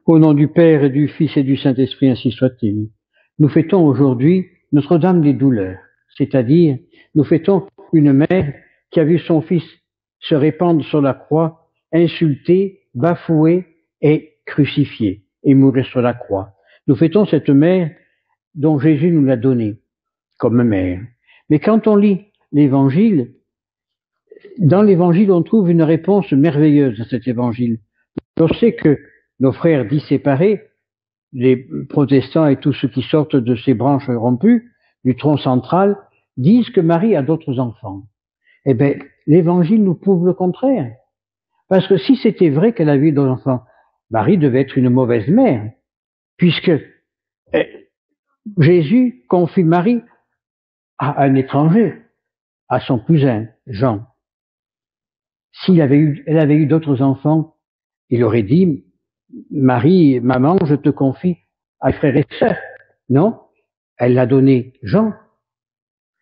Au nom du Père et du Fils et du Saint-Esprit, ainsi soit-il. Nous fêtons aujourd'hui Notre-Dame des douleurs, c'est-à-dire nous fêtons une mère qui a vu son fils se répandre sur la croix, insulté, bafoué et crucifié et mourir sur la croix. Nous fêtons cette mère dont Jésus nous l'a donnée comme mère. Mais quand on lit l'Évangile, dans l'Évangile, on trouve une réponse merveilleuse à cet Évangile. On sait que nos frères dits séparés, les protestants et tous ceux qui sortent de ces branches rompues, du tronc central, disent que Marie a d'autres enfants. Eh bien, l'Évangile nous prouve le contraire. Parce que si c'était vrai qu'elle avait eu d'autres enfants, Marie devait être une mauvaise mère, puisque Jésus confie Marie à un étranger, à son cousin, Jean. Elle avait eu d'autres enfants, il aurait dit, Marie, maman, je te confie à frères et sœurs. Non, elle l'a donné Jean.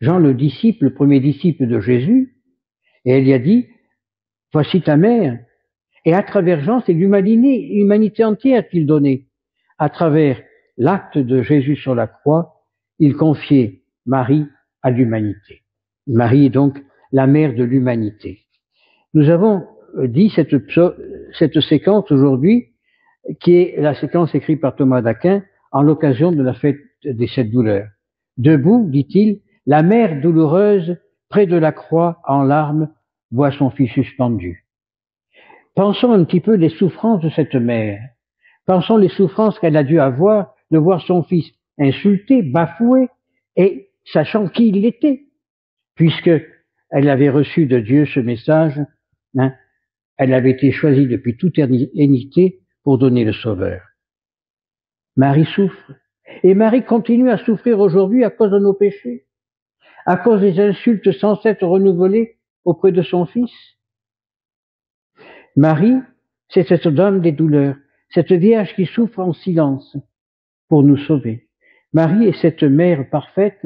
Jean, le disciple, le premier disciple de Jésus, et elle lui a dit, voici ta mère. Et à travers Jean, c'est l'humanité entière qu'il donnait. À travers l'acte de Jésus sur la croix, il confiait Marie à l'humanité. Marie est donc la mère de l'humanité. Nous avons dit cette séquence aujourd'hui, qui est la séquence écrite par Thomas d'Aquin en l'occasion de la fête des 7 douleurs. Debout, dit-il, la mère douloureuse, près de la croix, en larmes, voit son fils suspendu. Pensons un petit peu les souffrances de cette mère. Pensons les souffrances qu'elle a dû avoir de voir son fils insulté, bafoué, et sachant qui il était, puisque elle avait reçu de Dieu ce message, elle avait été choisie depuis toute éternité pour donner le Sauveur. Marie souffre. Et Marie continue à souffrir aujourd'hui à cause de nos péchés, à cause des insultes sans cesse renouvelées auprès de son Fils. Marie, c'est cette dame des douleurs, cette Vierge qui souffre en silence pour nous sauver. Marie est cette mère parfaite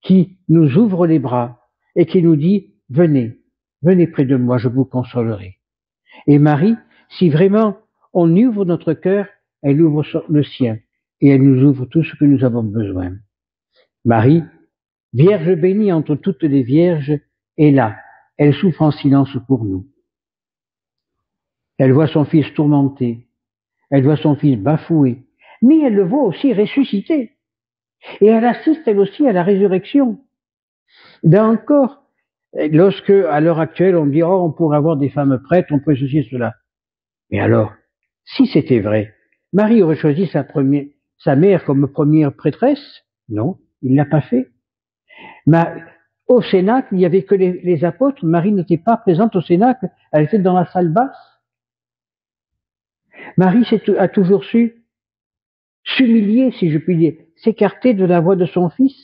qui nous ouvre les bras et qui nous dit « Venez, venez près de moi, je vous consolerai ». Et Marie, si vraiment on ouvre notre cœur, elle ouvre le sien et elle nous ouvre tout ce que nous avons besoin. Marie, Vierge bénie entre toutes les vierges, est là. Elle souffre en silence pour nous. Elle voit son fils tourmenté. Elle voit son fils bafoué. Mais elle le voit aussi ressuscité. Et elle assiste elle aussi à la résurrection. Là encore, lorsque, à l'heure actuelle, on dit, oh, on pourrait avoir des femmes prêtres, on pourrait ceci et cela. Mais alors, si c'était vrai, Marie aurait choisi sa mère comme première prêtresse? Non, il l'a pas fait. Mais au Cénacle, il n'y avait que les apôtres. Marie n'était pas présente au Cénacle, elle était dans la salle basse. Marie a toujours su s'humilier, si je puis dire, s'écarter de la voix de son fils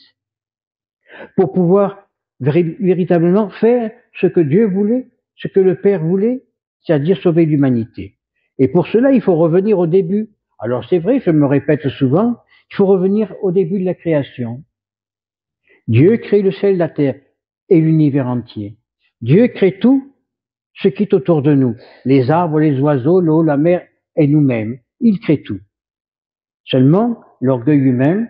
pour pouvoir véritablement faire ce que Dieu voulait, ce que le Père voulait, c'est-à-dire sauver l'humanité. Et pour cela, il faut revenir au début. Alors c'est vrai, je me répète souvent, il faut revenir au début de la création. Dieu crée le ciel, la terre et l'univers entier. Dieu crée tout ce qui est autour de nous. Les arbres, les oiseaux, l'eau, la mer et nous-mêmes. Il crée tout. Seulement, l'orgueil humain,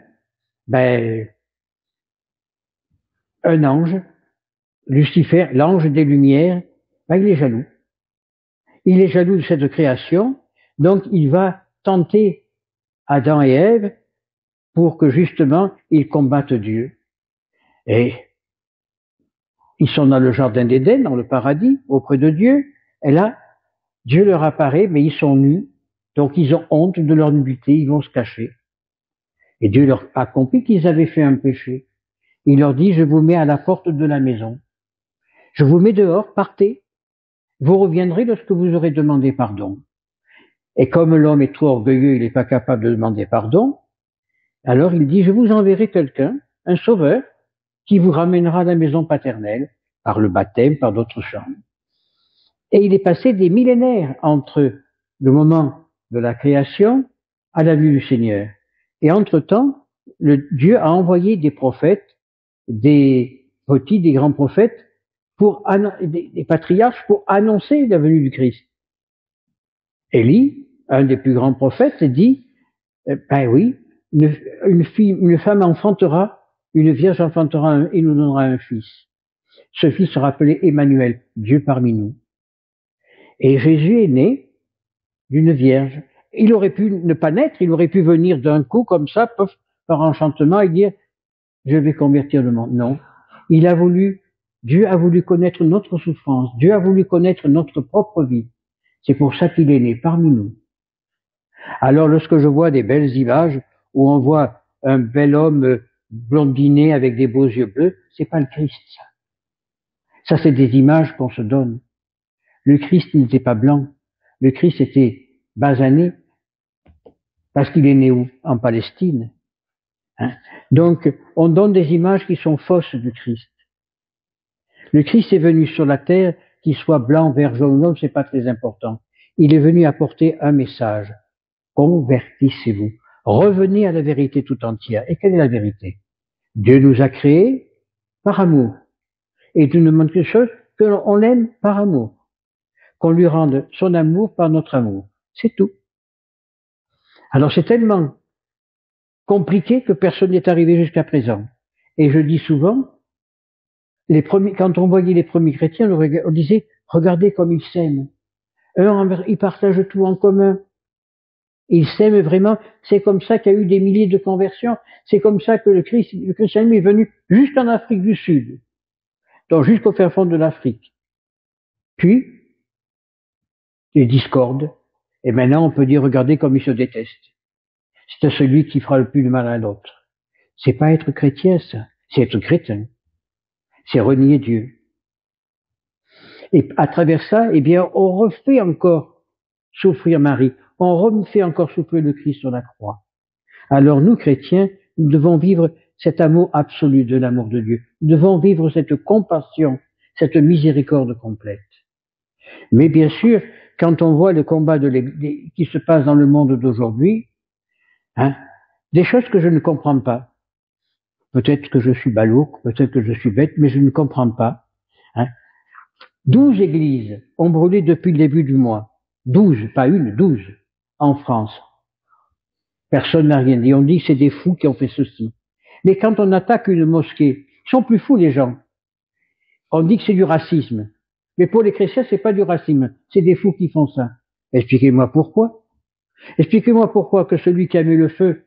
un ange, Lucifer, l'ange des lumières, il est jaloux. Il est jaloux de cette création, donc il va tenter Adam et Ève pour que justement ils combattent Dieu. Et ils sont dans le jardin d'Éden, dans le paradis, auprès de Dieu, et là, Dieu leur apparaît, mais ils sont nus, donc ils ont honte de leur nudité, ils vont se cacher. Et Dieu leur a compris qu'ils avaient fait un péché. Il leur dit, je vous mets à la porte de la maison. Je vous mets dehors, partez. Vous reviendrez lorsque vous aurez demandé pardon. Et comme l'homme est trop orgueilleux, il n'est pas capable de demander pardon, alors il dit, je vous enverrai quelqu'un, un sauveur, qui vous ramènera à la maison paternelle, par le baptême, par d'autres chants. Et il est passé des millénaires entre le moment de la création à la vue du Seigneur. Et entre-temps, Dieu a envoyé des prophètes, des petits, des grands prophètes, des patriarches pour annoncer la venue du Christ. Élie, un des plus grands prophètes, dit, ben oui, une femme enfantera, une vierge enfantera et nous donnera un fils. Ce fils sera appelé Emmanuel, Dieu parmi nous. Et Jésus est né d'une vierge. Il aurait pu ne pas naître, il aurait pu venir d'un coup comme ça, par enchantement, et dire, je vais convertir le monde. Non. Dieu a voulu connaître notre souffrance. Dieu a voulu connaître notre propre vie. C'est pour ça qu'il est né parmi nous. Alors, lorsque je vois des belles images où on voit un bel homme blondiné avec des beaux yeux bleus, c'est pas le Christ, ça. Ça, c'est des images qu'on se donne. Le Christ n'était pas blanc. Le Christ était basané parce qu'il est né où? En Palestine. Hein? Donc, on donne des images qui sont fausses du Christ. Le Christ est venu sur la terre, qu'il soit blanc, vert, jaune, non, c'est pas très important. Il est venu apporter un message. Convertissez-vous. Revenez à la vérité tout entière. Et quelle est la vérité? Dieu nous a créés par amour. Et Dieu nous demande quelque chose, qu'on l'aime par amour. Qu'on lui rende son amour par notre amour. C'est tout. Alors c'est tellement compliqué que personne n'est arrivé jusqu'à présent. Et je dis souvent, quand on voyait les premiers chrétiens, on disait, regardez comme ils s'aiment. Ils partagent tout en commun. Ils s'aiment vraiment. C'est comme ça qu'il y a eu des milliers de conversions. C'est comme ça que le christianisme est venu jusqu'en Afrique du Sud. Donc jusqu'au fin fond de l'Afrique. Puis, les discordes. Et maintenant, on peut dire, regardez comme ils se détestent. C'est celui qui fera le plus de mal à l'autre. C'est pas être chrétien, ça. C'est être chrétien. C'est renier Dieu. Et à travers ça, eh bien, on refait encore souffrir Marie. On refait encore souffrir le Christ sur la croix. Alors nous, chrétiens, nous devons vivre cet amour absolu de l'amour de Dieu. Nous devons vivre cette compassion, cette miséricorde complète. Mais bien sûr, quand on voit le combat qui se passe dans le monde d'aujourd'hui, des choses que je ne comprends pas. Peut-être que je suis balourd, peut-être que je suis bête, mais je ne comprends pas. 12 églises ont brûlé depuis le début du mois. 12, pas une, 12, en France. Personne n'a rien dit. On dit que c'est des fous qui ont fait ceci. Mais quand on attaque une mosquée, ils sont plus fous les gens. On dit que c'est du racisme. Mais pour les chrétiens, c'est pas du racisme. C'est des fous qui font ça. Expliquez-moi pourquoi. Expliquez-moi pourquoi que celui qui a mis le feu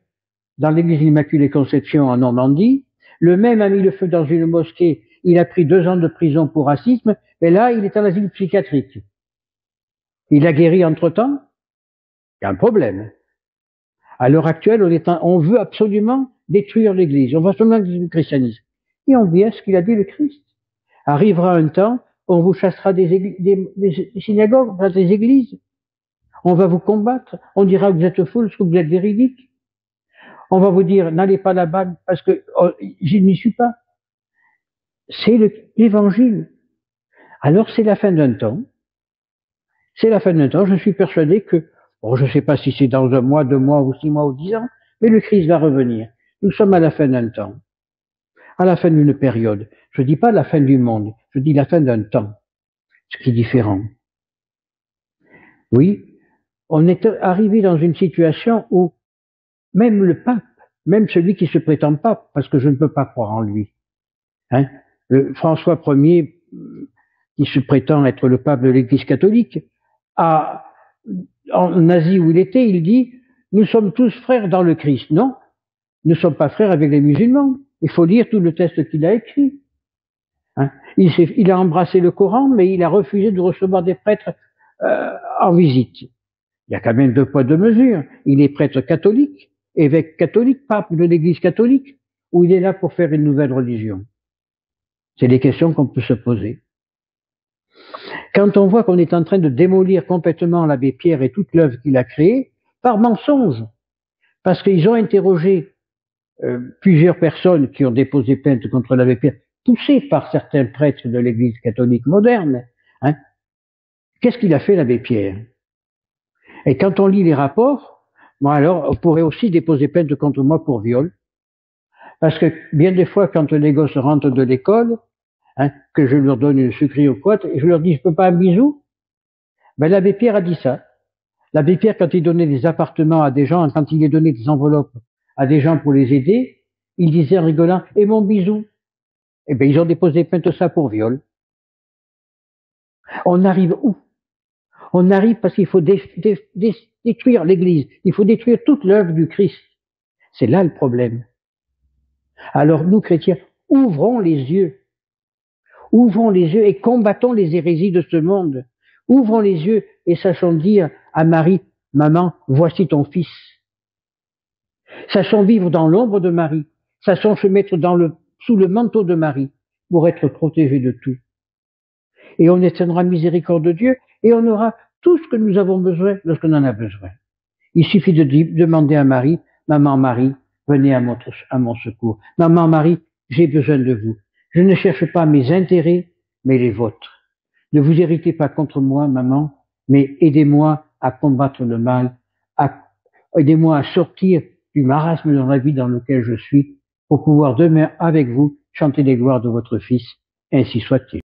dans l'église Immaculée Conception en Normandie, le même a mis le feu dans une mosquée, il a pris 2 ans de prison pour racisme, mais là, il est en asile psychiatrique. Il a guéri entre-temps? Il y a un problème. À l'heure actuelle, on veut absolument détruire l'église, on veut absolument détruire le christianisme. Et on vit à ce qu'il a dit le Christ. Arrivera un temps, on vous chassera des synagogues, des églises. On va vous combattre, on dira que vous êtes fous, que vous êtes véridique. On va vous dire, n'allez pas là-bas parce que je n'y suis pas. C'est l'évangile. Alors c'est la fin d'un temps. C'est la fin d'un temps. Je suis persuadé que, je ne sais pas si c'est dans 1 mois, 2 mois, ou 6 mois, ou 10 ans, mais le Christ va revenir. Nous sommes à la fin d'un temps. À la fin d'une période. Je dis pas la fin du monde. Je dis la fin d'un temps. Ce qui est différent. Oui, on est arrivé dans une situation où même le pape, même celui qui se prétend pape, parce que je ne peux pas croire en lui, François Ier, qui se prétend être le pape de l'Église catholique, en Asie où il était, il dit, nous sommes tous frères dans le Christ. Non, nous ne sommes pas frères avec les musulmans. Il faut lire tout le texte qu'il a écrit. Il a embrassé le Coran, mais il a refusé de recevoir des prêtres en visite. Il y a quand même 2 poids 2 mesures. Il est prêtre catholique, évêque catholique, pape de l'Église catholique, ou il est là pour faire une nouvelle religion. C'est des questions qu'on peut se poser. Quand on voit qu'on est en train de démolir complètement l'abbé Pierre et toute l'œuvre qu'il a créée, par mensonge, parce qu'ils ont interrogé plusieurs personnes qui ont déposé plainte contre l'abbé Pierre, poussés par certains prêtres de l'Église catholique moderne. Qu'est-ce qu'il a fait l'abbé Pierre? Et quand on lit les rapports, alors on pourrait aussi déposer plainte contre moi pour viol, parce que bien des fois quand les gosses rentrent de l'école, que je leur donne une sucrerie ou quoi, et je leur dis je peux pas un bisou, l'abbé Pierre a dit ça. L'abbé Pierre, quand il donnait des appartements à des gens, quand il les donnait des enveloppes à des gens pour les aider, il disait en rigolant, et mon bisou? Eh bien, ils ont déposé plainte ça pour viol. On arrive où? On arrive parce qu'il faut détruire l'Église. Il faut détruire toute l'œuvre du Christ. C'est là le problème. Alors nous, chrétiens, ouvrons les yeux. Ouvrons les yeux et combattons les hérésies de ce monde. Ouvrons les yeux et sachons dire à Marie, maman, voici ton fils. Sachons vivre dans l'ombre de Marie. Sachons se mettre sous le manteau de Marie pour être protégés de tout. Et on étendra miséricorde de Dieu et on aura tout ce que nous avons besoin lorsqu'on en a besoin. Il suffit de demander à Marie, maman Marie, venez à mon secours. Maman Marie, j'ai besoin de vous. Je ne cherche pas mes intérêts, mais les vôtres. Ne vous irritez pas contre moi, maman, mais aidez-moi à combattre le mal, aidez-moi à sortir du marasme dans la vie dans lequel je suis, pour pouvoir demain avec vous chanter les gloires de votre Fils, ainsi soit-il.